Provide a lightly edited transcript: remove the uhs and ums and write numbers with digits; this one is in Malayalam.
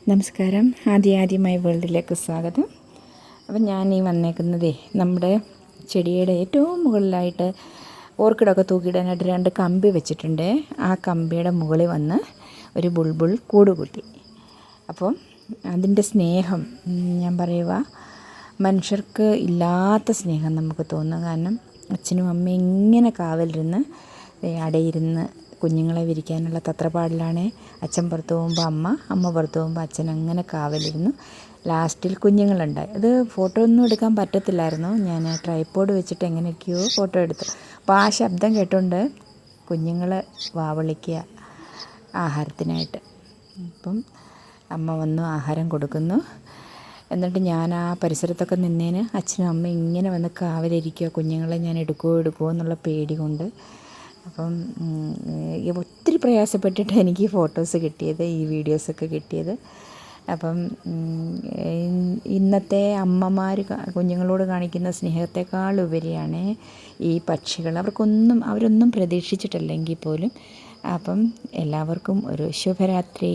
നമസ്കാരം. ആദ്യമായി വേൾഡിലേക്ക് സ്വാഗതം. അപ്പം ഞാൻ ഈ വന്നേക്കുന്നതേ നമ്മുടെ ചെടിയുടെ ഏറ്റവും മുകളിലായിട്ട് ഓർക്കിഡൊക്കെ തൂക്കിയിടാനായിട്ട് 2 കമ്പി വെച്ചിട്ടുണ്ട്. ആ കമ്പിയുടെ മുകളിൽ വന്ന് ഒരു ബുൾബുൾ കൂട് കൂട്ടി. അപ്പം അതിൻ്റെ സ്നേഹം ഞാൻ പറയുക, മനുഷ്യർക്ക് ഇല്ലാത്ത സ്നേഹം നമുക്ക് തോന്നും. കാരണം അച്ഛനും അമ്മയും ഇങ്ങനെ കാവലിരുന്ന് അടയിരുന്ന് കുഞ്ഞുങ്ങളെ വിരിക്കാനുള്ള തത്രപ്പാടിലാണ്. അച്ഛൻ പുറത്ത് പോകുമ്പോൾ അമ്മ പുറത്ത് പോകുമ്പോൾ അച്ഛൻ അങ്ങനെ കാവലിരുന്നു. ലാസ്റ്റിൽ കുഞ്ഞുങ്ങളുണ്ടായി. അത് ഫോട്ടോ ഒന്നും എടുക്കാൻ പറ്റത്തില്ലായിരുന്നു. ഞാൻ ട്രൈപോഡ് വെച്ചിട്ട് എങ്ങനെയൊക്കെയോ ഫോട്ടോ എടുത്തു. അപ്പോൾ ആ ശബ്ദം കേട്ടുകൊണ്ട് കുഞ്ഞുങ്ങൾ വാവളിക്കുക ആഹാരത്തിനായിട്ട്. അപ്പം അമ്മ വന്നു ആഹാരം കൊടുക്കുന്നു. എന്നിട്ട് ഞാൻ ആ പരിസരത്തൊക്കെ നിന്നേന് അച്ഛനും അമ്മയും ഇങ്ങനെ വന്ന് കാവലിരിക്കുക. കുഞ്ഞുങ്ങളെ ഞാൻ എടുക്കുമോ എന്നുള്ള പേടി കൊണ്ട്. അപ്പം ഒത്തിരി പ്രയാസപ്പെട്ടിട്ട് എനിക്ക് ഫോട്ടോസ് കിട്ടിയത്, ഈ വീഡിയോസൊക്കെ കിട്ടിയത്. അപ്പം ഇന്നത്തെ അമ്മമാർ കുഞ്ഞുങ്ങളോട് കാണിക്കുന്ന സ്നേഹത്തെക്കാൾ ഉപരിയാണ് ഈ പക്ഷികൾ. അവരൊന്നും പ്രതീക്ഷിച്ചിട്ടില്ലെങ്കിൽ പോലും. അപ്പം എല്ലാവർക്കും ഒരു ശുഭരാത്രി.